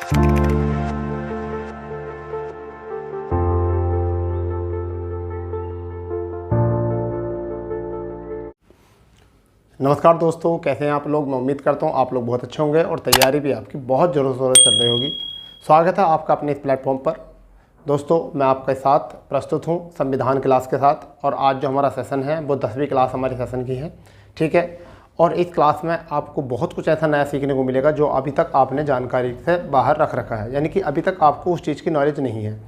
नमस्कार दोस्तों, कैसे हैं आप लोग। मैं उम्मीद करता हूं आप लोग बहुत अच्छे होंगे और तैयारी भी आपकी बहुत ज़ोरों चल रही होगी। स्वागत है आपका अपने इस प्लेटफॉर्म पर। दोस्तों, मैं आपके साथ प्रस्तुत हूं संविधान क्लास के साथ, और आज जो हमारा सेशन है वो 10वीं क्लास हमारी सेशन की है, ठीक है। और इस क्लास में आपको बहुत कुछ ऐसा नया सीखने को मिलेगा जो अभी तक आपने जानकारी से बाहर रख रखा है, यानी कि अभी तक आपको उस चीज़ की नॉलेज नहीं है।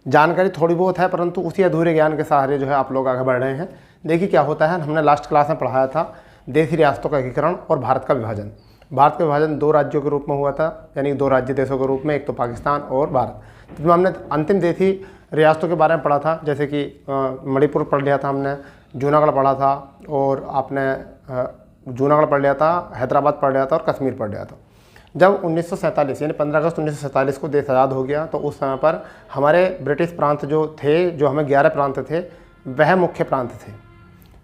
जानकारी थोड़ी बहुत है, परंतु उसी अधूरे ज्ञान के सहारे जो है आप लोग आगे बढ़ रहे हैं। देखिए क्या होता है, हमने लास्ट क्लास में पढ़ाया था देशी रियासतों का एकीकरण और भारत का विभाजन। भारत का विभाजन 2 राज्यों के रूप में हुआ था, यानी 2 राज्य देशों के रूप में, एक तो पाकिस्तान और भारत। तो हमने अंतिम देशी रियासतों के बारे में पढ़ा था, जैसे कि मणिपुर पढ़ लिया था हमने, जूनागढ़ पढ़ा था, और आपने जूनागढ़ पढ़ लिया था, हैदराबाद पढ़ लिया था और कश्मीर पढ़ लिया था। जब 1947 यानी 15 अगस्त 1947 को देश आज़ाद हो गया, तो उस समय पर हमारे ब्रिटिश प्रांत जो थे, जो हमें 11 प्रांत थे, वह मुख्य प्रांत थे।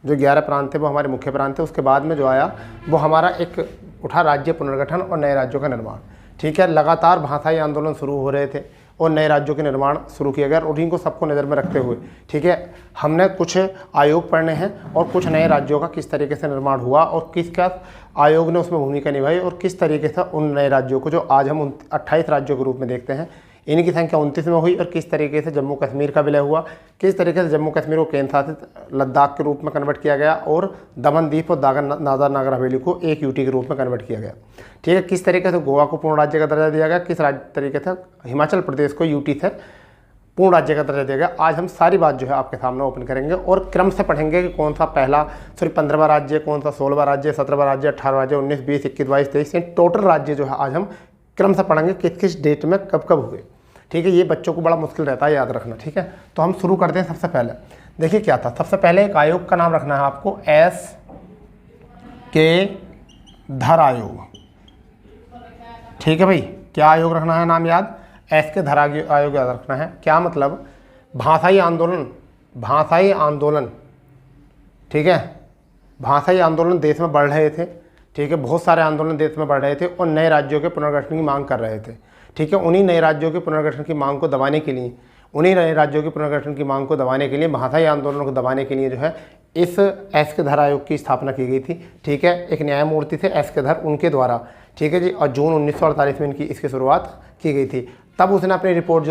जो 11 प्रांत थे वो हमारे मुख्य प्रांत थे। उसके बाद में जो आया वो हमारा एक उठा राज्य पुनर्गठन और नए राज्यों का निर्माण, ठीक है। लगातार भाषाई आंदोलन शुरू हो रहे थे और नए राज्यों के निर्माण शुरू किया गया, और उन्हीं को सबको नज़र में रखते हुए, ठीक है, हमने कुछ आयोग पढ़ने हैं और कुछ नए राज्यों का किस तरीके से निर्माण हुआ और किसका आयोग ने उसमें भूमिका निभाई, और किस तरीके से उन नए राज्यों को, जो आज हम 28 राज्यों के रूप में देखते हैं, इनकी संख्या 29 में हुई, और किस तरीके से जम्मू कश्मीर का विलय हुआ, किस तरीके से जम्मू कश्मीर को केंद्र शासित लद्दाख के रूप में कन्वर्ट किया गया, और दमन द्वीप और दादर नगर हवेली को एक यूटी के रूप में कन्वर्ट किया गया, ठीक है। किस तरीके से गोवा को पूर्ण राज्य का दर्जा दिया गया, किस तरीके से हिमाचल प्रदेश को यूटी से पूर्ण राज्य का दर्जा दिया गया। आज हम सारी बात जो है आपके सामने ओपन करेंगे और क्रम से पढ़ेंगे कि कौन सा 15वां राज्य, कौन सा 16वां राज्य, 17वां राज्य, 18वां राज्य, 19, 20, 21, 22, 23 टोटल राज्य जो है आज हम क्रम से पढ़ेंगे किस किस डेट में कब कब हुए, ठीक है। ये बच्चों को बड़ा मुश्किल रहता है याद रखना, ठीक है। तो हम शुरू करते हैं। सबसे पहले देखिए क्या था। सबसे पहले एक आयोग का नाम रखना है आपको, एस.के. आयोग, ठीक है भाई। क्या आयोग रखना है नाम याद, एस.के. आयोग याद रखना है। क्या मतलब, भाषाई आंदोलन, भाषाई आंदोलन, ठीक है। भाषाई आंदोलन देश में बढ़ रहे थे, ठीक है। बहुत सारे आंदोलन देश में बढ़ रहे थे और नए राज्यों के पुनर्गठन की मांग कर रहे थे, ठीक है। उन्हीं नए राज्यों के पुनर्गठन की मांग को दबाने के लिए, भाषाई आंदोलनों को दबाने के लिए जो है इस एस.के. आयोग की स्थापना की गई थी, ठीक है। एक न्यायमूर्ति थे एस.के. उनके द्वारा, ठीक है जी। और जून 1948 में इसकी शुरुआत की गई थी। तब उसने अपनी रिपोर्ट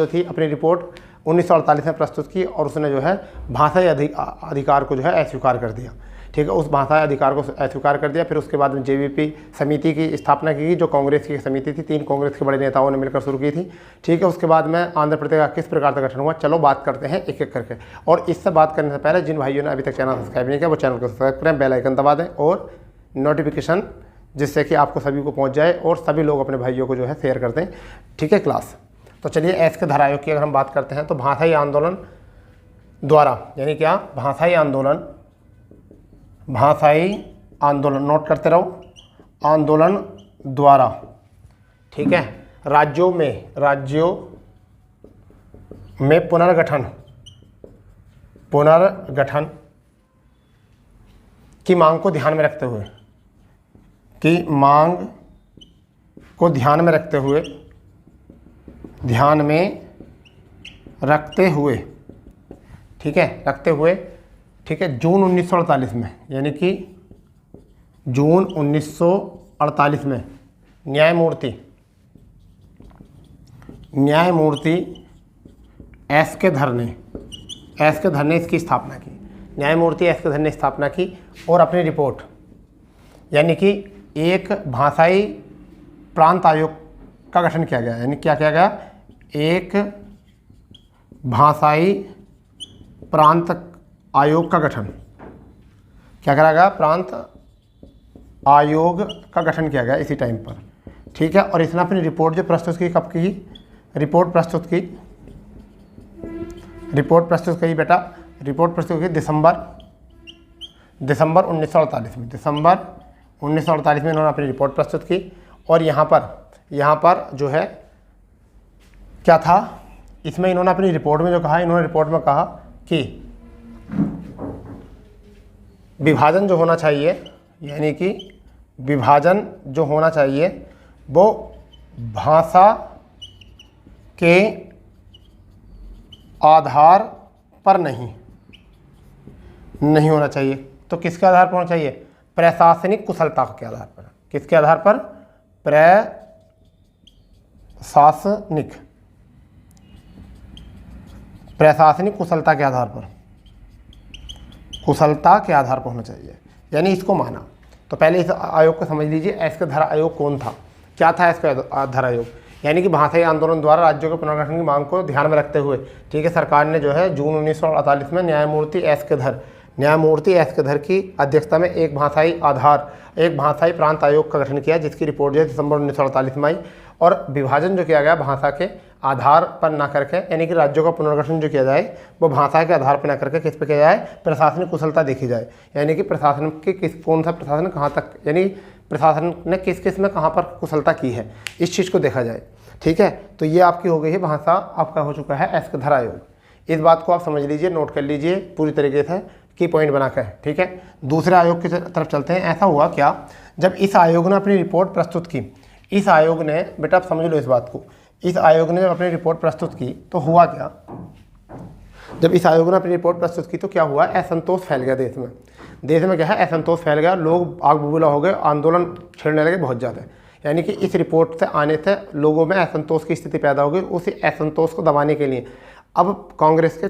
1948 में प्रस्तुत की, और उसने जो है भाषाई अधिकार को जो है अस्वीकार कर दिया, ठीक है। उस भाषा अधिकार को अस्वीकार कर दिया। फिर उसके बाद में जेवीपी समिति की स्थापना की गई, जो कांग्रेस की समिति थी, 3 कांग्रेस के बड़े नेताओं ने मिलकर शुरू की थी, ठीक है। उसके बाद में आंध्र प्रदेश का किस प्रकार से गठन हुआ, चलो बात करते हैं एक एक करके। और इससे बात करने से पहले जिन भाइयों ने अभी तक चैनल सब्सक्राइब नहीं किया वो चैनल को सब्सक्राइब करें, बेल आइकन दबा दें और नोटिफिकेशन, जिससे कि आपको सभी को पहुँच जाए और सभी लोग अपने भाइयों को जो है शेयर कर दें, ठीक है क्लास। तो चलिए एस.के. आयोग की अगर हम बात करते हैं तो भाषाई आंदोलन द्वारा, यानी क्या, भाषाई आंदोलन, नोट करते रहो, आंदोलन द्वारा, ठीक है, राज्यों में पुनर्गठन की मांग को ध्यान में रखते हुए, ठीक है, जून 1948 में, यानी कि जून 1948 में न्यायमूर्ति एस.के. ने इसकी स्थापना की। न्यायमूर्ति एस.के. ने स्थापना की और अपनी रिपोर्ट, यानी कि एक भाषाई प्रांत आयोग का गठन किया गया, यानी क्या किया गया, एक भाषाई प्रांत आयोग का गठन, क्या करा गया, प्रांत आयोग का गठन किया गया इसी टाइम पर, ठीक है। और इसने अपनी रिपोर्ट जो प्रस्तुत की, कब की रिपोर्ट प्रस्तुत की बेटा, रिपोर्ट प्रस्तुत की दिसंबर 1948 में, दिसंबर 1948 में इन्होंने अपनी रिपोर्ट प्रस्तुत की। और यहाँ पर जो है क्या था, इसमें इन्होंने अपनी रिपोर्ट में जो कहा, कि विभाजन जो होना चाहिए, यानी कि विभाजन जो होना चाहिए वो भाषा के आधार पर नहीं होना चाहिए। तो किसके आधार पर होना चाहिए? प्रशासनिक कुशलता के आधार पर। किसके आधार पर? प्रशासनिक कुशलता के आधार पर, होना चाहिए। यानी इसको माना। तो पहले इस आयोग को समझ लीजिए। एसके धरा आयोग कौन था? क्या था एसके धरा आयोग? यानी कि भाषाई आंदोलन द्वारा राज्यों के पुनर्गठन की मांग को ध्यान में रखते हुए, ठीक है, सरकार ने जो है जून 1948 में न्यायमूर्ति एस के धर की अध्यक्षता में एक भाषाई प्रांत आयोग का गठन किया, जिसकी रिपोर्ट जो है दिसंबर 1948 में आई। और विभाजन जो किया गया भाषा के आधार पर ना करके, यानी कि राज्यों का पुनर्गठन जो किया जाए वो भाषा के आधार पर ना करके किस पे किया जाए? प्रशासनिक कुशलता देखी जाए। यानी कि प्रशासन की कौन सा प्रशासन कहाँ तक, यानी प्रशासन ने किस में कहाँ पर कुशलता की है, इस चीज़ को देखा जाए। ठीक है, तो ये आपकी हो गई है भाषा, आपका हो चुका है एसके धरा आयोग। इस बात को आप समझ लीजिए, नोट कर लीजिए पूरी तरीके से, की पॉइंट बनाकर। ठीक है, दूसरे आयोग की तरफ चलते हैं। ऐसा हुआ क्या, जब इस आयोग ने अपनी रिपोर्ट प्रस्तुत की, इस आयोग ने, बेटा आप समझ लो इस बात को, इस आयोग ने जब अपनी रिपोर्ट प्रस्तुत की तो हुआ क्या? जब इस आयोग ने अपनी रिपोर्ट प्रस्तुत की तो क्या हुआ? असंतोष फैल गया देश में। देश में क्या है? असंतोष फैल गया, लोग आग बबूला हो गए, आंदोलन छिड़ने लगे बहुत ज़्यादा। यानी कि इस रिपोर्ट से आने से लोगों में असंतोष की स्थिति पैदा हो गई। उसी असंतोष को दबाने के लिए अब कांग्रेस के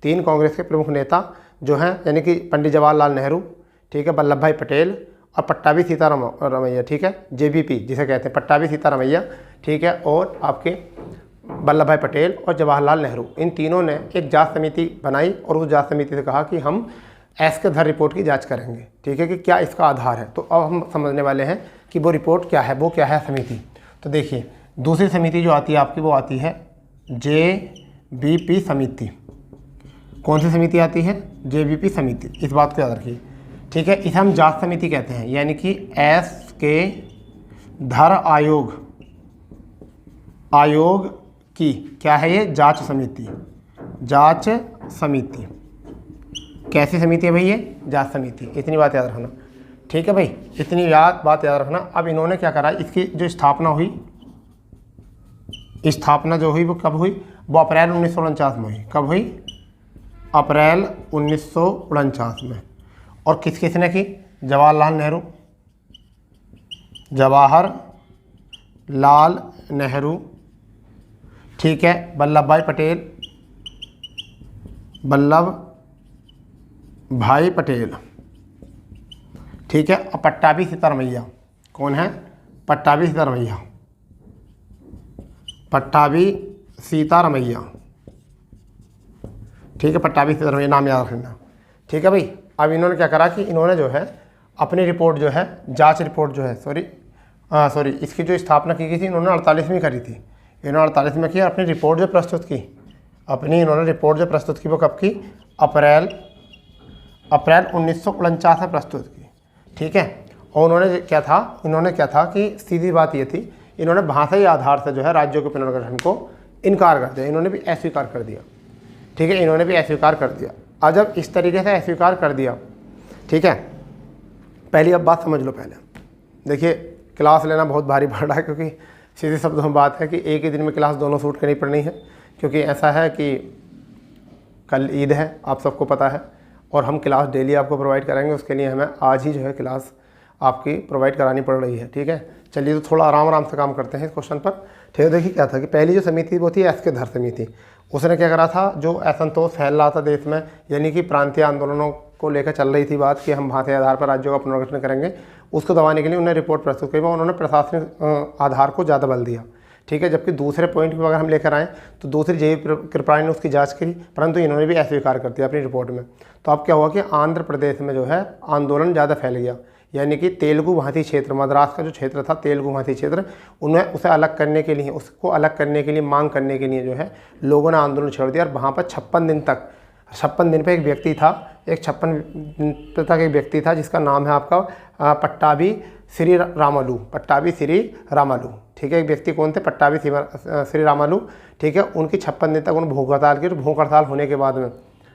तीन कांग्रेस के प्रमुख नेता जो हैं, यानी कि पंडित जवाहरलाल नेहरू, ठीक है, वल्लभ भाई पटेल और पट्टाभी सीतारमैया, ठीक है, जेबीपी जिसे कहते हैं, पट्टाभी सीतारमैया, ठीक है, और आपके वल्लभ भाई पटेल और जवाहरलाल नेहरू, इन तीनों ने एक जांच समिति बनाई और उस जांच समिति से कहा कि हम एसके धर रिपोर्ट की जांच करेंगे। ठीक है, कि क्या इसका आधार है। तो अब हम समझने वाले हैं कि वो रिपोर्ट क्या है, वो क्या है समिति। तो देखिए, दूसरी समिति जो आती है आपकी, वो आती है जेबीपी समिति। कौन सी समिति आती है? जेबीपी समिति। इस बात को याद रखिए। ठीक है, इसे हम जांच समिति कहते हैं, यानी कि एसके धर आयोग की क्या है ये? जांच समिति। कैसी समिति है भाई ये? जांच समिति। इतनी बात याद रखना। ठीक है भाई, इतनी बात याद रखना। अब इन्होंने क्या करा, इसकी जो स्थापना हुई, वो कब हुई? वो अप्रैल 1949 में हुई। कब हुई? अप्रैल 1949 में। और किसने की? जवाहरलाल नेहरू, ठीक है, वल्लभ भाई पटेल, ठीक है, और पट्टाभी सीतारमैया। कौन है? पट्टाभी सीतारमैया, ठीक है, पट्टाभी सीतारमैया नाम याद रखना। ठीक है भाई, अब इन्होंने क्या करा कि इन्होंने जो है अपनी रिपोर्ट जो है, जांच रिपोर्ट जो है, सॉरी इसकी जो स्थापना की गई थी इन्होंने 48 में करी थी। इन्होंने 48 में की। अपनी रिपोर्ट जो प्रस्तुत की, वो कब की? अप्रैल 1949 में प्रस्तुत की। ठीक है, और उन्होंने क्या था कि सीधी बात ये थी, इन्होंने भाषाई आधार से जो है राज्यों के पुनर्गठन को इनकार कर दिया। इन्होंने भी अस्वीकार कर दिया। ठीक है, इन्होंने भी अस्वीकार कर दिया। और जब इस तरीके से अस्वीकार कर दिया, ठीक है, पहली अब बात समझ लो। पहले देखिए, क्लास लेना बहुत भारी पड़ रहा है, क्योंकि सीधे शब्दों में बात है कि एक ही दिन में क्लास दोनों शूट करनी पड़नी है। क्योंकि ऐसा है कि कल ईद है, आप सबको पता है, और हम क्लास डेली आपको प्रोवाइड करेंगे। उसके लिए हमें आज ही जो है क्लास आपकी प्रोवाइड करानी पड़ रही है। ठीक है, चलिए तो थोड़ा आराम से काम करते हैं इस क्वेश्चन पर। ठीक है, देखिए क्या था कि पहली जो समिति वो थी एसके धर समिति। उसने क्या करा था, जो असंतोष फैल रहा था देश में, यानी कि प्रांतीय आंदोलनों को लेकर चल रही थी बात कि हम भाषाई आधार पर राज्यों का पुनर्गठन करेंगे, उसको दबाने के लिए उन्होंने रिपोर्ट प्रस्तुत की। उन्होंने प्रशासनिक आधार को ज़्यादा बल दिया। ठीक है, जबकि दूसरे पॉइंट पर अगर हम लेकर आएँ तो दूसरी जेबी कृपलानी ने उसकी जांच करी, परंतु इन्होंने भी अस्वीकार कर दिया अपनी रिपोर्ट में। तो अब क्या हुआ कि आंध्र प्रदेश में जो है आंदोलन ज़्यादा फैल गया, यानी कि तेलुगु भाषी क्षेत्र, मद्रास का जो क्षेत्र था तेलुगु भाषी क्षेत्र, उसको अलग करने के लिए मांग करने के लिए जो है लोगों ने आंदोलन छेड़ दिया। और वहाँ पर 56 दिन पर एक व्यक्ति था, जिसका नाम है आपका पट्टाभी श्री रामालू। ठीक है, एक व्यक्ति कौन थे? पट्टाभी श्री रामालू। ठीक है, उनकी 56 दिन तक उन्होंने भूख हड़ताल की। भूख हड़ताल होने के बाद में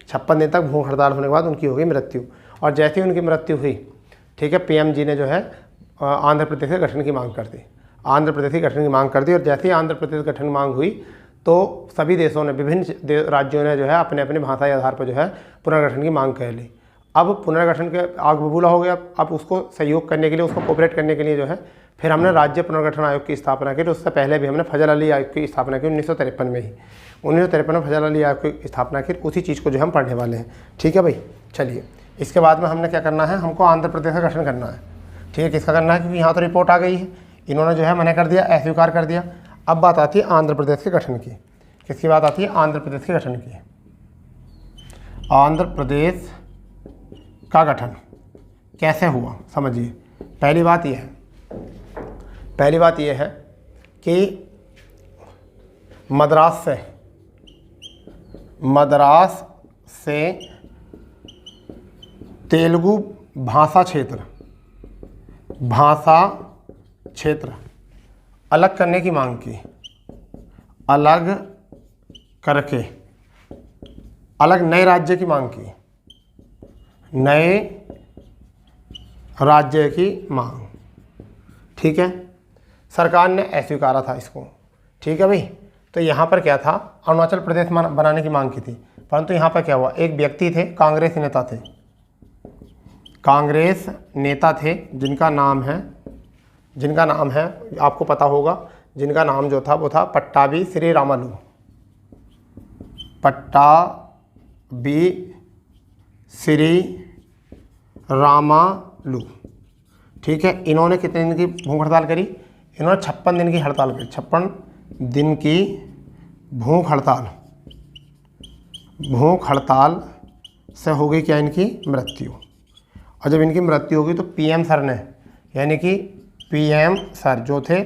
56 दिन तक भूख हड़ताल होने के बाद उनकी हो गई मृत्यु। और जैसे ही उनकी मृत्यु हुई, ठीक है, पीएम जी ने जो है आंध्र प्रदेश के गठन की मांग कर दी। आंध्र प्रदेश के गठन की मांग कर दी। और जैसे ही आंध्र प्रदेश गठन की मांग हुई तो सभी देशों ने, विभिन्न राज्यों ने जो है अपने अपने भाषा के आधार पर जो है पुनर्गठन की मांग कर ली। अब पुनर्गठन के आग बबूला हो गया। अब उसको सहयोग करने के लिए, उसको कोऑपरेट करने के लिए जो है फिर हमने राज्य पुनर्गठन आयोग की स्थापना की। तो उससे पहले भी हमने फजल अली आयोग की स्थापना की 1953 में ही। 1953 में फजल अली आयोग की स्थापना की। उसी चीज़ को जो हम पढ़ने वाले हैं। ठीक है भाई, चलिए इसके बाद में हमने क्या करना है, हमको आंध्र प्रदेश का गठन करना है। ठीक है, किसका करना है, क्योंकि यहाँ तो रिपोर्ट आ गई है, इन्होंने जो है मना कर दिया, अस्वीकार कर दिया। अब बात आती है आंध्र प्रदेश के गठन की। किसकी बात आती है, आंध्र प्रदेश के गठन की। आंध्र प्रदेश का गठन कैसे हुआ समझिए। पहली बात यह है कि मद्रास से तेलुगु भाषा क्षेत्र अलग करने की मांग की। अलग करके अलग नए राज्य की मांग की। नए राज्य की मांग। ठीक है, सरकार ने अस्वीकारा था इसको। ठीक है भाई, तो यहाँ पर क्या था, अरुणाचल प्रदेश बनाने की मांग की थी। परंतु यहाँ पर क्या हुआ, एक व्यक्ति थे, कांग्रेस नेता थे जिनका नाम है आपको पता होगा, जिनका नाम जो था वो था पट्टाभी श्री रामालू। ठीक है, इन्होंने कितने दिन की भूख हड़ताल करी, इन्होंने 56 दिन की हड़ताल करी। 56 दिन की भूख हड़ताल से हो गई क्या, इनकी मृत्यु। और जब इनकी मृत्यु होगी तो पीएम सर ने, यानी कि पीएम सर जो थे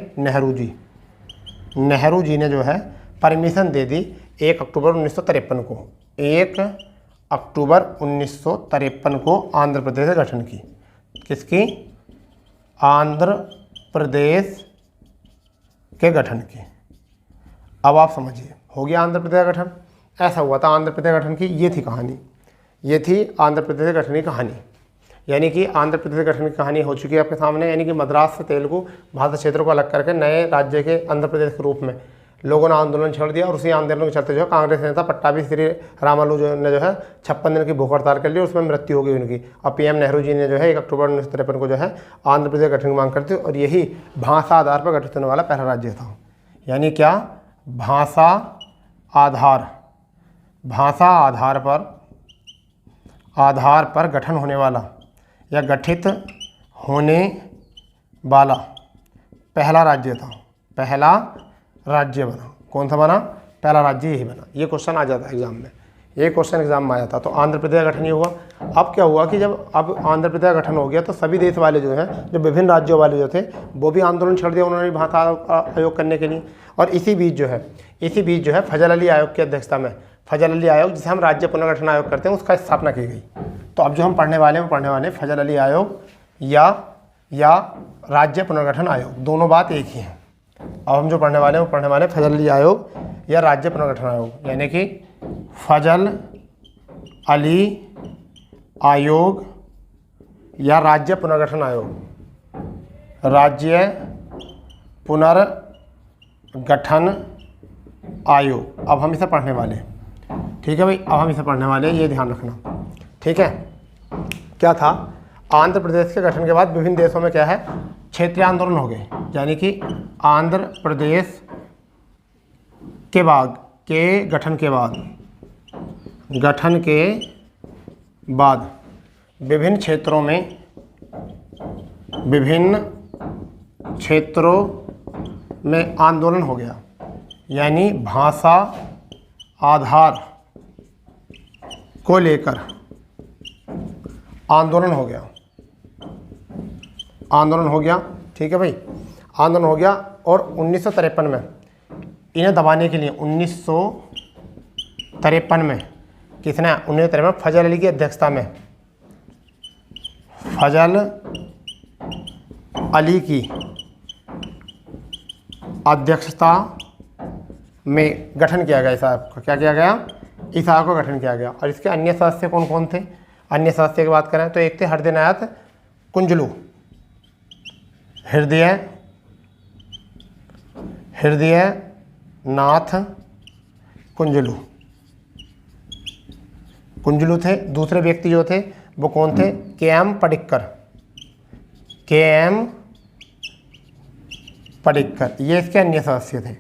नेहरू जी ने जो है परमिशन दे दी 1 अक्टूबर 1953 को। 1 अक्टूबर 1953 को आंध्र प्रदेश के गठन की। किसकी, आंध्र प्रदेश के गठन की। अब आप समझिए, हो गया आंध्र प्रदेश का गठन। ऐसा हुआ था आंध्र प्रदेश गठन की, ये थी कहानी। ये थी आंध्र प्रदेश गठन की कहानी। यानी कि आंध्र प्रदेश गठन की कहानी हो चुकी है आपके सामने। यानी कि मद्रास से तेलुगु भाषा क्षेत्र को अलग करके नए राज्य के आंध्र प्रदेश के रूप में लोगों ने आंदोलन छेड़ दिया। और उसी आंदोलन के चलते जो है कांग्रेस नेता पट्टाभी श्री रामालू ने जो है 56 दिन की भूख हड़ताल कर ली, उसमें मृत्यु हो गई उनकी। और पीएम नेहरू जी ने जो है 1 अक्टूबर 1953 को जो है आंध्र प्रदेश गठन की मांग करती। और यही भाषा आधार पर गठित होने वाला पहला राज्य था। यानी क्या, भाषा आधार पर गठन होने वाला या गठित होने वाला पहला राज्य था। पहला राज्य बना। कौन सा बना, पहला राज्य यही बना। ये क्वेश्चन आ जाता है एग्जाम में, ये क्वेश्चन एग्जाम में आ जाता। तो आंध्र प्रदेश का गठन ये हुआ। अब क्या हुआ कि जब अब आंध्र प्रदेश का गठन हो गया तो सभी देश वाले जो हैं, जो विभिन्न राज्यों वाले जो थे, वो भी आंदोलन छेड़ दिया उन्होंने भाषा आयोग करने के लिए। और इसी बीच जो है फजल अली आयोग की अध्यक्षता में, फजल अली आयोग जिसे हम राज्य पुनर्गठन आयोग करते हैं, उसका स्थापना की गई। तो अब जो हम पढ़ने वाले हैं फजल अली आयोग या राज्य पुनर्गठन आयोग, दोनों बात एक ही है। अब हम जो पढ़ने वाले हैं फजल अली आयोग या राज्य पुनर्गठन आयोग, यानी कि फजल अली आयोग या राज्य पुनर्गठन आयोग। राज्य पुनर्गठन आयोग। अब हम इसे पढ़ने वाले हैं। ठीक है भाई, अब हम इसे पढ़ने वाले हैं, ये ध्यान रखना। ठीक है, क्या था, आंध्र प्रदेश के गठन के बाद विभिन्न देशों में क्या है, क्षेत्रीय आंदोलन हो गए। यानी कि आंध्र प्रदेश के गठन के बाद विभिन्न क्षेत्रों में आंदोलन हो गया। यानी भाषा आधार को लेकर आंदोलन हो गया। ठीक है भाई, आंदोलन हो गया। और 1953 में इन्हें दबाने के लिए 1953 में किसने, 1953 में फजल अली की अध्यक्षता में, फजल अली की अध्यक्षता में गठन किया गया। इस आयोग का क्या किया गया, इस आयोग का गठन किया गया। और इसके अन्य सदस्य कौन कौन थे, अन्य सदस्य की बात करें तो एक थे हृदयनाथ कुंजलू, हृदयनाथ हृदय नाथ कुंजलू, कुंजलू थे। दूसरे व्यक्ति जो थे वो कौन थे? के.एम. पडिक्कर, के.एम. पडिक्कर, ये इसके अन्य सदस्य थे,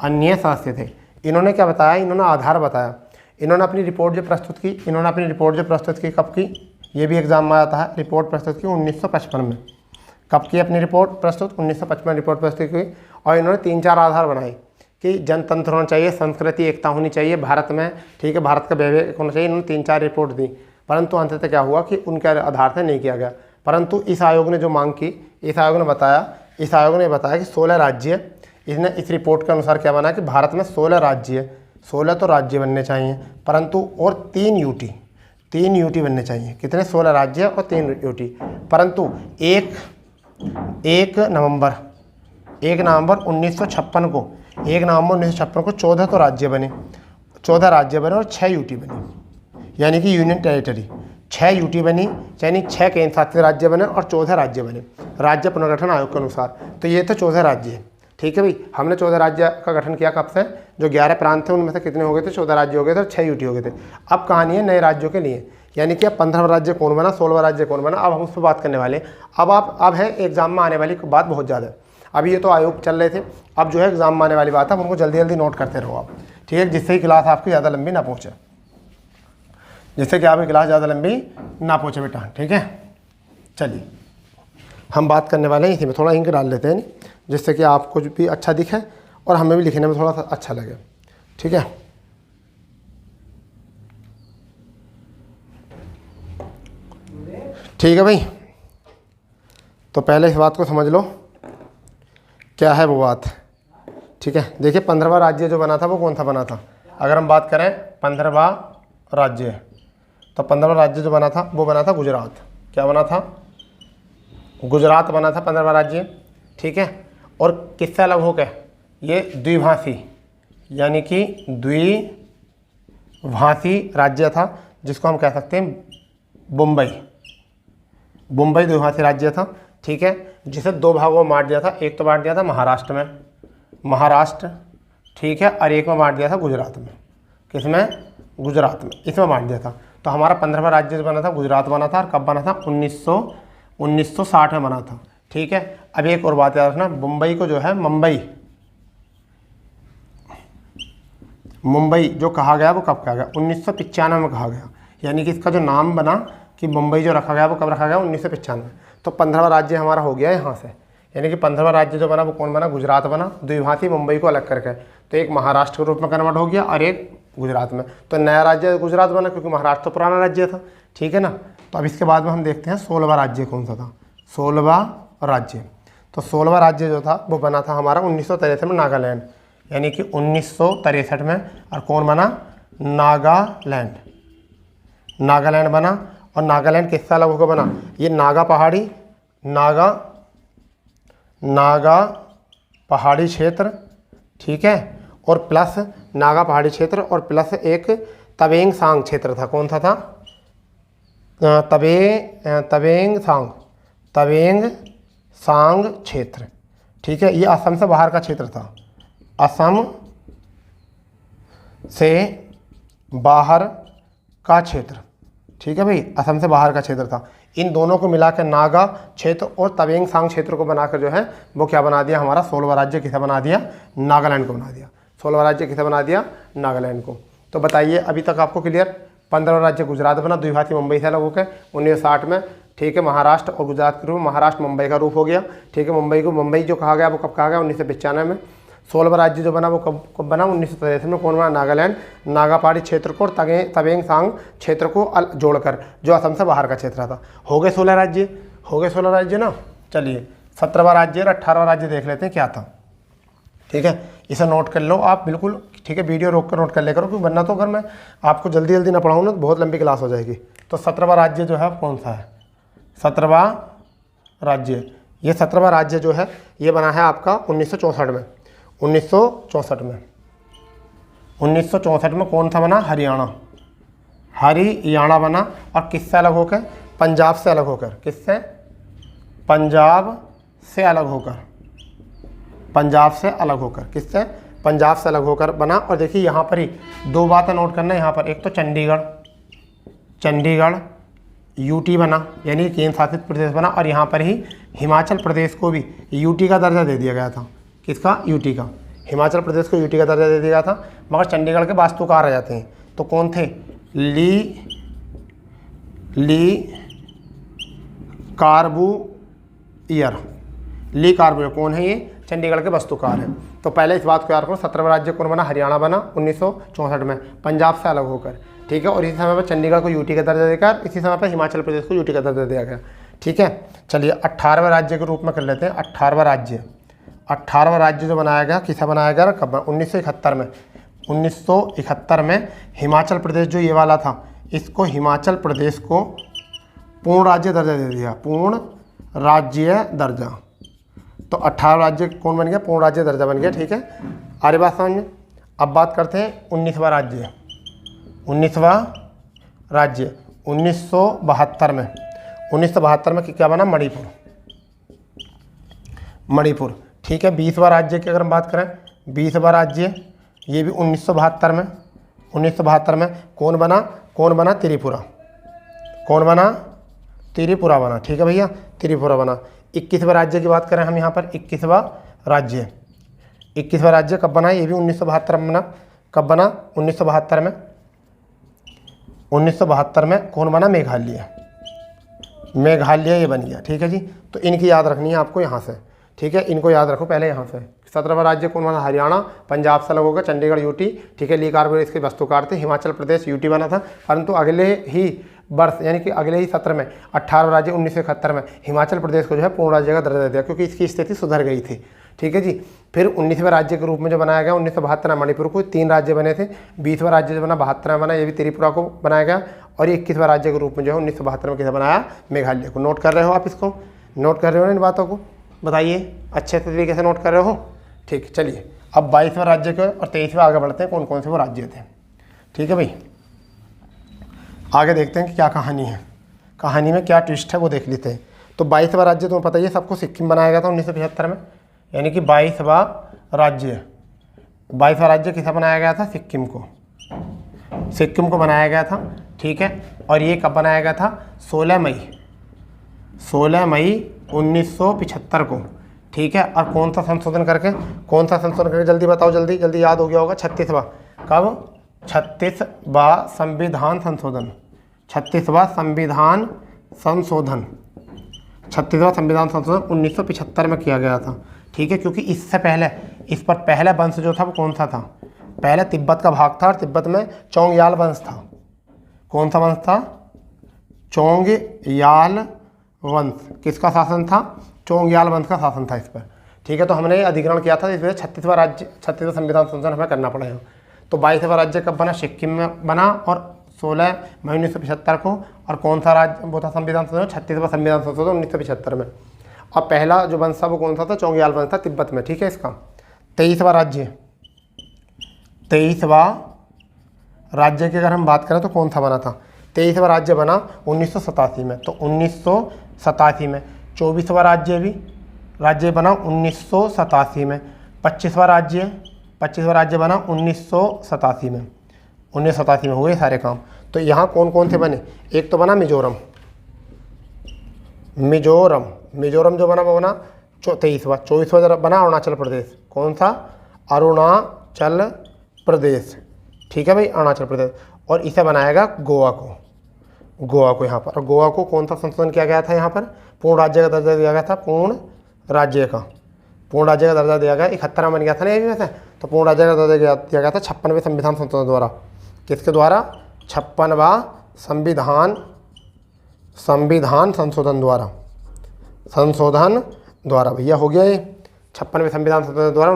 अन्य सदस्य थे। इन्होंने क्या बताया? इन्होंने आधार बताया। इन्होंने अपनी रिपोर्ट जो प्रस्तुत की, कब की? ये भी एग्जाम में आता है। रिपोर्ट प्रस्तुत की 1955 में। कब की अपनी रिपोर्ट प्रस्तुत? 1955 रिपोर्ट प्रस्तुत की। और इन्होंने 3-4 आधार बनाए कि जनतंत्र होना चाहिए, संस्कृति एकता होनी चाहिए भारत में, ठीक है, भारत का विवेक होना चाहिए। इन्होंने 3-4 रिपोर्ट दी, परंतु अंततः क्या हुआ कि उनके आधार से नहीं किया गया। परंतु इस आयोग ने जो मांग की, इस आयोग ने बताया कि 16 राज्य, इसने इस रिपोर्ट के अनुसार क्या बना कि भारत में 16 राज्य, 16 तो राज्य बनने चाहिए, परंतु और 3 यूटी, 3 यूटी बनने चाहिए। कितने? 16 राज्य और 3 यूटी। परंतु 1 नवंबर 1956 को 14 तो राज्य बने, 14 राज्य बने और 6 यूटी बनी, यानी कि यूनियन टेरिटरी। 6 यूटी बनी, यानी 6 केंद्र शासित राज्य बने और 14 राज्य बने राज्य पुनर्गठन आयोग के अनुसार। तो ये तो 14 राज्य है, ठीक है भाई। हमने 14 राज्य का गठन किया कब से? जो 11 प्रांत थे उनमें से कितने हो गए थे? 14 राज्य हो गए थे और 6 यूटी हो गए थे। अब कहानी है नए राज्यों के लिए, यानी कि अब 15 राज्य कौन बना, 16 राज्य कौन बना, अब हम उस पर बात करने वाले। अब है एग्जाम में आने वाली बात बहुत ज़्यादा है। अभी ये तो आयोग चल रहे थे, अब जो है एग्जाम में आने वाली बात है, उनको जल्दी जल्दी नोट करते रहो आप, ठीक है, जिससे ही क्लास आपकी ज़्यादा लंबी ना पहुँचे, जिससे कि आपकी क्लास ज़्यादा लंबी ना पहुँचे बेटा, ठीक है। चलिए हम बात करने वाले हैं, इसी में थोड़ा इंक डाल लेते हैं, जिससे कि आपको भी अच्छा दिखे और हमें भी लिखने में थोड़ा सा अच्छा लगे, ठीक है। ठीक है भाई, तो पहले इस बात को समझ लो क्या है वो बात, ठीक है। देखिए 15वां राज्य जो बना था वो कौन सा बना था? अगर हम बात करें 15वां राज्य, तो 15वां राज्य जो बना था वो बना था गुजरात। क्या बना था? गुजरात बना था 15वां राज्य, ठीक है। और किससे अलग हो गए? ये द्विभाषी, यानी कि द्विभाषी राज्य था, जिसको हम कह सकते हैं मुंबई द्विभाषी राज्य था, ठीक है, जिसे 2 भागों में बांट दिया था। एक तो बांट दिया था महाराष्ट्र में, ठीक है, और एक में बांट दिया था गुजरात में। किसमें? गुजरात में, इसमें बांट दिया था। तो हमारा 15वां राज्य जो बना था गुजरात बना था, और कब बना था? 1960 में बना था, ठीक है। अब एक और बात याद रखना, मुंबई को जो है मुंबई जो कहा गया वो कब कहा गया? 1995 में कहा गया, यानी कि इसका जो नाम बना कि मुंबई जो रखा गया वो कब रखा गया? 1995 में। तो 15वां राज्य हमारा हो गया यहाँ से, यानी कि 15वां राज्य जो बना वो कौन बना? गुजरात बना, द्विभाषी मुंबई को अलग करके। तो एक महाराष्ट्र के रूप में कन्वर्ट हो गया और एक गुजरात में। तो नया राज्य गुजरात बना, क्योंकि महाराष्ट्र तो पुराना राज्य था, ठीक है ना। तो अब इसके बाद में हम देखते हैं 16वां राज्य कौन सा था। 16वां राज्य, तो 16वां राज्य जो था वो बना था हमारा 1963 में नागालैंड, यानी कि 1963 में। और कौन बना? नागालैंड बना। और नागालैंड किससे अलग होकर बना? ये नागा पहाड़ी क्षेत्र, ठीक है, और प्लस नागा पहाड़ी क्षेत्र और प्लस एक तवेंग सांग क्षेत्र था। कौन सा था? तवेंग सांग क्षेत्र, ठीक है। ये असम से बाहर का क्षेत्र था, असम से बाहर का क्षेत्र, ठीक है भाई, असम से बाहर का क्षेत्र था। इन दोनों को मिलाकर नागा क्षेत्र और तवेंग सांग क्षेत्र को बनाकर जो है वो क्या बना दिया? हमारा 16वां राज्य किसे बना दिया? नागालैंड को बना दिया। 16वां राज्य किसे बना दिया? नागालैंड को। तो बताइए अभी तक आपको क्लियर? 15वां राज्य गुजरात बना, द्विभाषी मुंबई से अलग होकर 1960 में, ठीक है। महाराष्ट्र और गुजरात के रूप में महाराष्ट्र मुंबई का रूप हो गया, ठीक है। मुंबई जो कहा गया वो कब कहा गया? 1995 में। 16वां राज्य जो बना वो कब बना? 1963 में। कौन बना? नागालैंड, नागा पहाड़ी क्षेत्र को और तवेंग सांग क्षेत्र को जोड़कर, जो असम से बाहर का क्षेत्र था। हो गए 16 राज्य ना। चलिए 17वां राज्य और 18वां राज्य देख लेते हैं क्या था, ठीक है। इसे नोट कर लो आप बिल्कुल, ठीक है। वीडियो रोक कर नोट कर ले करो, क्योंकि वरना तो अगर मैं आपको जल्दी जल्दी ना पढ़ाऊँ ना तो बहुत लंबी क्लास हो जाएगी। तो 17वां राज्य जो है कौन सा है? 17वां राज्य, ये 17वां राज्य जो है ये बना है आपका 1964 में। 1964 में कौन सा बना? हरियाणा बना। और किससे अलग होकर? पंजाब से अलग होकर। किससे? पंजाब से अलग होकर, पंजाब से अलग होकर, किससे? पंजाब से अलग होकर बना। और देखिए यहाँ पर ही दो बातें नोट करना है यहाँ पर, एक तो चंडीगढ़ यूटी बना, यानी केंद्र शासित प्रदेश बना, और यहाँ पर ही हिमाचल प्रदेश को भी यूटी का दर्जा दे दिया गया था। किसका? यूटी का। हिमाचल प्रदेश को यूटी का दर्जा दे दिया गया था। मगर चंडीगढ़ के वास्तुकार आ जाते हैं, तो कौन थे? ली कार्बूइयर कौन है? ये चंडीगढ़ के वास्तुकार हैं। तो पहले इस बात को याद करो, 17वां राज्य कौन बना? हरियाणा बना 1964 में, पंजाब से अलग होकर। ठीक है, और इसी समय पर चंडीगढ़ को यूटी का दर्जा देकर इसी समय पर हिमाचल प्रदेश को यूटी का दर्जा दिया गया। ठीक है, चलिए 18वें राज्य के रूप में कर लेते हैं। 18वां राज्य जो बनाया गया, किसे बनाया गया? कब? 1971 में। 1971 में हिमाचल प्रदेश जो ये वाला था, इसको हिमाचल प्रदेश को पूर्ण राज्य दर्जा दे दिया, पूर्ण राज्य दर्जा। तो 18 राज्य कौन बन गया? पूर्ण राज्य दर्जा बन गया। ठीक है, आगे बात समझ में। अब बात करते हैं 19वां राज्य। 19वां राज्य 1972 में। 1972 में क्या बना? मणिपुर। ठीक है, 20वां राज्य की अगर हम बात करें, 20वां राज्य ये भी 1972 में। 1972 में कौन बना? त्रिपुरा। कौन बना? त्रिपुरा बना। ठीक है भैया, त्रिपुरा बना। 21वां राज्य की बात करें हम यहाँ पर, 21वां राज्य कब बना? ये भी 1972 में बना। कब बना? 1972 में। 1972 में कौन बना? मेघालय ये बन गया। ठीक है जी, तो इनकी याद रखनी है आपको यहाँ से। ठीक है, इनको याद रखो पहले यहाँ से। 17वां राज्य कौन बना? हरियाणा, पंजाब से अलग होगा, चंडीगढ़ यूटी। ठीक है, ली कार्बोइयर इसके वास्तुकार थे। हिमाचल प्रदेश यूटी बना था, परंतु अगले ही वर्ष यानी कि अगले ही सत्र में 18वां राज्य 1971 में हिमाचल प्रदेश को जो है पूर्ण राज्य का दर्जा दिया, क्योंकि इसकी स्थिति सुधर गई थी। ठीक है जी, फिर 19वें राज्य के रूप में जो बनाया गया 1972 में मणिपुर को, 3 राज्य बने थे। 20वां राज्य जो बना 72 में बना, ये भी त्रिपुरा को बनाया गया। और 21वां राज्य के रूप में जो है 1972 में किसे बनाया? मेघालय को। नोट कर रहे हो आप? इसको नोट कर रहे हो इन बातों को? बताइए, अच्छे तरीके से नोट कर रहे हो? ठीक, चलिए अब 22वां राज्य के और 23वें आगे बढ़ते हैं, कौन कौन से वो राज्य थे। ठीक है भाई, आगे देखते हैं कि क्या कहानी है, कहानी में क्या ट्विस्ट है वो देख लेते हैं। तो 22वां राज्य तुम्हें पता ही है सबको, सिक्किम बनाया गया था 1975 में, यानी कि 22वां राज्य किसे बनाया गया था? सिक्किम को बनाया गया था। ठीक है, और ये कब बनाया गया था? 16 मई 1975 को। ठीक है, और कौन सा संशोधन करके? जल्दी बताओ, जल्दी याद हो गया होगा। 36वां। कब? 36वां संविधान संशोधन। 36वां संविधान संशोधन 1975 में किया गया था। ठीक है, क्योंकि इससे पहले इस पर पहला वंश जो था वो कौन सा था? पहले तिब्बत का भाग था, और तिब्बत में चोंगयाल वंश था। कौन सा वंश था? चोंगयाल वंश। किसका शासन था? चोंगयाल वंश का शासन था इस पर। ठीक है, तो हमने अधिग्रहण किया था, इस वजह 36वां संविधान संशोधन हमें करना पड़ेगा। तो 22वां राज्य कब बना? सिक्किम में बना, और 16 मई 1975 को। और कौन सा राज्य वो था? संविधान संशोधन 36वां संविधान संशोधन 1975 में। और पहला जो वंश था वो कौन सा था? चोंगयाल वंश था, तिब्बत में। ठीक है, इसका 23वां राज्य की अगर हम बात करें तो कौन सा बना था? 23वां राज्य बना 1987 में। तो 1987 में 24वां राज्य बना 1987 में। 25वां राज्य बना 1987 में। 1987 में हुए सारे काम। तो यहाँ कौन कौन से बने? एक तो बना मिजोरम जो बना वो बना 23वां। 24वां बना अरुणाचल प्रदेश। कौन सा? अरुणाचल प्रदेश। ठीक है भाई, अरुणाचल प्रदेश। और इसे बनाएगा गोवा को यहाँ पर। और गोवा को कौन सा संशोधन किया गया था? यहाँ पर पूर्ण राज्य का दर्जा दिया गया था। पूर्ण राज्य का दर्जा दिया गया। 71 बन गया था ना ये भी वैसे, तो पूर्ण राज्य का दर्जा दिया गया था 56वें संविधान संशोधन द्वारा। किसके द्वारा? 56वां संविधान संशोधन द्वारा भैया हो गया ये। 56वें संविधान संशोधन द्वारा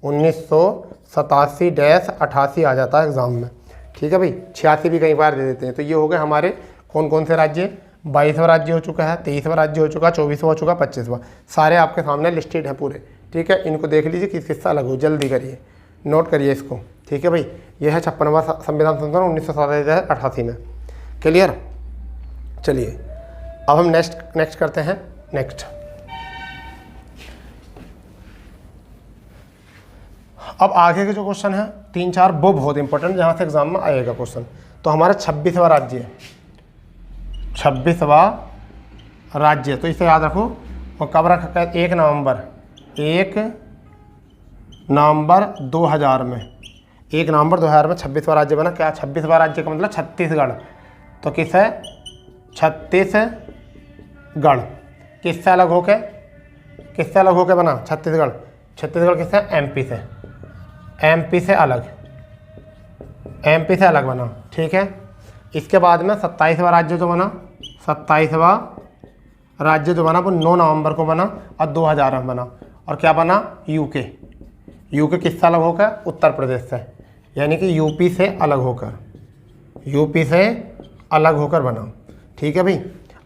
1987-88 आ जाता है एग्जाम में। ठीक है भाई, 86 भी कई बार दे देते हैं। तो ये हो गए हमारे कौन कौन से राज्य? 22वां राज्य हो चुका है, 23वां राज्य हो चुका, 24वां हो चुका, 25वां। सारे आपके सामने लिस्टेड हैं पूरे। ठीक है, इनको देख लीजिए किस किससे अलग हो, जल्दी करिए, नोट करिए इसको। ठीक है भाई, यह है 56वां संविधान संशोधन 1987-88 में। क्लियर? चलिए अब हम नेक्स्ट करते हैं। अब आगे के जो क्वेश्चन है 3-4 वो बहुत इंपॉर्टेंट, जहाँ से एग्जाम में आएगा क्वेश्चन। तो हमारा 26वां राज्य है, 26वां राज्य, तो इसे याद रखो। और कब रखा है? 1 नवंबर 2000 में, 1 नवंबर 2000 में 26वां राज्य बना। क्या 26वां राज्य का मतलब छत्तीसगढ़। तो किस है? छत्तीसगढ़। किससे अलग होके बना? छत्तीसगढ़। छत्तीसगढ़ किससे? एमपी से। एमपी से अलग बना, ठीक है। इसके बाद में 27वां राज्य जो बना, 27वां राज्य जो बना वो 9 नवंबर को बना और 2000 में बना। और क्या बना? यूके। यूके किससे अलग होकर? उत्तर प्रदेश से, यानी कि यूपी से अलग होकर बना, ठीक है भाई।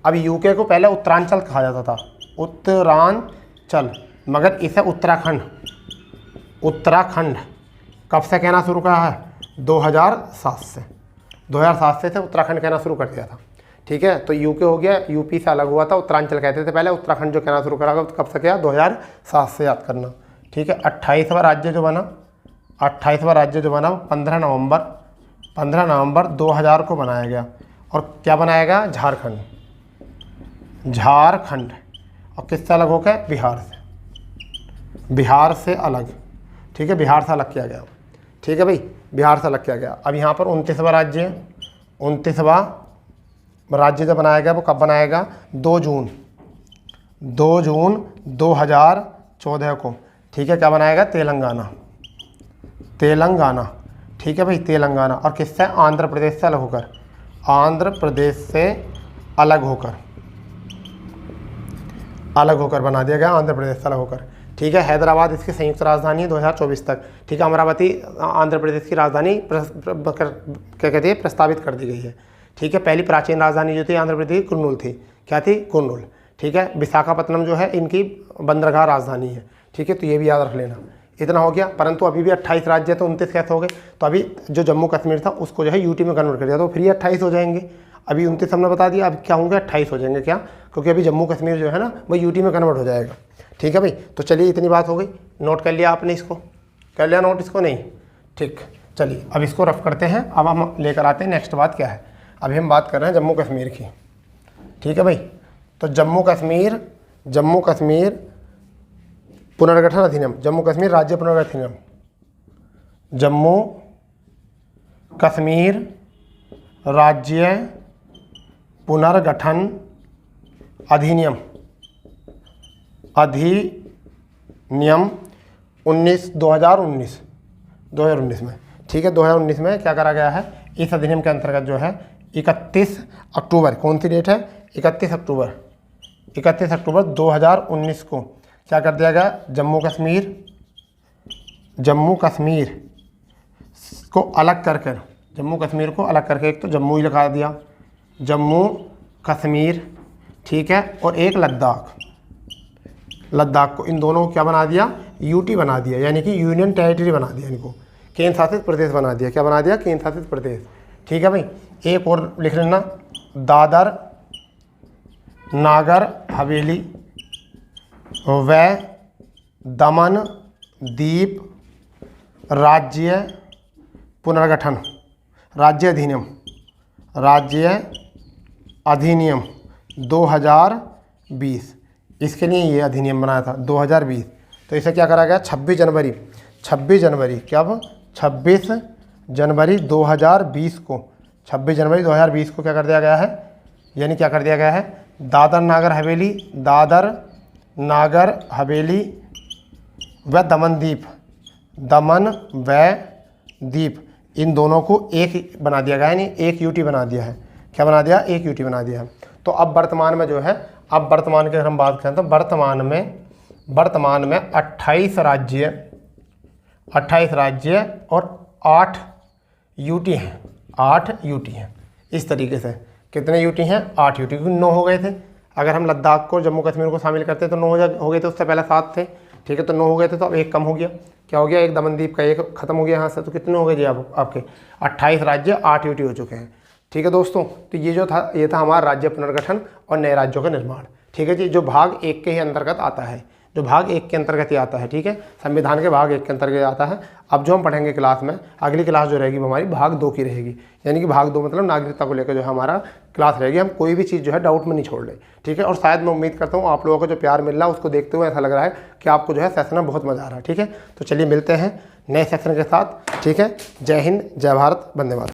अब यूके को पहले उत्तरांचल कहा जाता था, उत्तरांचल, मगर इसे उत्तराखंड कब से कहना शुरू करा है? 2007 से। 2007 से उत्तराखंड कहना शुरू कर दिया था, ठीक है। तो यूके हो गया, यूपी से अलग हुआ था, उत्तरांचल कहते थे पहले, उत्तराखंड जो कहना शुरू करा कब से किया? 2007 से, याद करना, ठीक है। 28वां राज्य जो बना 15 नवंबर 2000 को बनाया गया। और क्या बनाया गया? झारखंड। और किससे अलग हो गया? बिहार से अलग, ठीक है। बिहार से अलग किया गया, ठीक है भाई, बिहार से अलग किया गया। अब यहाँ पर 29वां राज्य है। 29वां राज्य जो बनाया गया वो कब बनाएगा? 2 जून 2014 को, ठीक है। क्या बनाएगा? तेलंगाना, ठीक है भाई, तेलंगाना। और किससे? आंध्र प्रदेश से अलग होकर बना दिया गया, आंध्र प्रदेश से अलग होकर, ठीक है। हैदराबाद इसकी संयुक्त राजधानी है 2024 तक, ठीक है। अमरावती आंध्र प्रदेश की राजधानी क्या कहती है? प्रस्तावित कर दी गई है, ठीक है। पहली प्राचीन राजधानी जो थी आंध्र प्रदेश की कुर्नूल थी। क्या थी? कुर्नूल, ठीक है। विशाखापत्तनम जो है इनकी बंदरगाह राजधानी है, ठीक है। तो ये भी याद रख लेना। इतना हो गया, परंतु अभी भी 28 राज्य है तो 29 कैसे हो गए? तो अभी जो जम्मू कश्मीर था उसको जो है यूटी में कन्वर्ट कर दिया, तो फिर ये 28 हो जाएंगे। अभी 29 हमने बता दिया, अब क्या होंगे? 28 हो जाएंगे। क्या? क्योंकि अभी जम्मू कश्मीर जो है ना वो यूटी में कन्वर्ट हो जाएगा, ठीक है भाई। तो चलिए, इतनी बात हो गई, नोट कर लिया आपने, इसको कर लिया नोट, इसको नहीं, ठीक। चलिए अब इसको रफ करते हैं। अब हम लेकर आते हैं नेक्स्ट बात क्या है। अभी हम बात कर रहे हैं जम्मू कश्मीर की, ठीक है भाई। तो जम्मू कश्मीर पुनर्गठन अधिनियम, जम्मू कश्मीर राज्य पुनर्गठन अधिनियम, जम्मू कश्मीर राज्य पुनर्गठन अधिनियम 2019 में, ठीक है। 2019 में क्या करा गया है? इस अधिनियम के अंतर्गत जो है 31 अक्टूबर, कौन सी डेट है? 31 अक्टूबर 2019 को क्या कर दिया गया? जम्मू कश्मीर को अलग करके एक तो जम्मू ही लिखा दिया, जम्मू कश्मीर, ठीक है। और एक लद्दाख को, इन दोनों को क्या बना दिया? यूटी बना दिया, यानी कि यूनियन टेरिटरी बना दिया, इनको केंद्र शासित प्रदेश बना दिया। क्या बना दिया? केंद्र शासित प्रदेश, ठीक है भाई। एक और लिख लेना, दादर नागर हवेली व दमन दीप राज्य पुनर्गठन राज्य अधिनियम 2020, इसके लिए ये अधिनियम बनाया था 2020। तो इसे क्या करा गया? 26 जनवरी कब? 26 जनवरी 2020 को, 26 जनवरी 2020 को क्या कर दिया गया है? यानी क्या कर दिया गया है? दादर नागर हवेली व दमन व दीप, इन दोनों को एक बना दिया गया, यानी एक यूटी बना दिया है। क्या बना दिया? एक यूटी बना दिया है। तो अब वर्तमान में जो है, अब वर्तमान की अगर हम बात करें तो वर्तमान में 28 राज्य और 8 यूटी हैं, 8 यूटी हैं। इस तरीके से कितने यूटी हैं? 8 यूटी, क्योंकि 9 हो गए थे। अगर हम लद्दाख को, जम्मू कश्मीर को शामिल करते तो 9 हो गए थे, उससे पहले 7 थे, ठीक है। तो 9 हो गए थे, तो अब एक कम हो गया। क्या हो गया? एक दमनदीप का एक खत्म हो गया यहाँ से। तो कितने हो गए जी आपके? 28 राज्य, 8 यूटी हो चुके हैं, ठीक है दोस्तों। तो ये जो था, ये था हमारा राज्य पुनर्गठन और नए राज्यों का निर्माण, ठीक है जी। जो भाग 1 के ही अंतर्गत आता है, जो भाग 1 के अंतर्गत ही आता है, ठीक है, संविधान के भाग 1 के अंतर्गत आता है। अब जो हम पढ़ेंगे क्लास में, अगली क्लास जो रहेगी वो हमारी भाग 2 की रहेगी, यानी कि भाग 2 मतलब नागरिकता को लेकर जो है हमारा क्लास रहेगी। हम कोई भी चीज़ जो है डाउट में नहीं छोड़ रहे, ठीक है। और शायद मैं उम्मीद करता हूँ आप लोगों को जो प्यार मिल रहा है उसको देखते हुए ऐसा लग रहा है कि आपको जो है सेशन में बहुत मज़ा आ रहा है, ठीक है। तो चलिए मिलते हैं नए सेशन के साथ, ठीक है। जय हिंद, जय भारत, वंदे मातरम।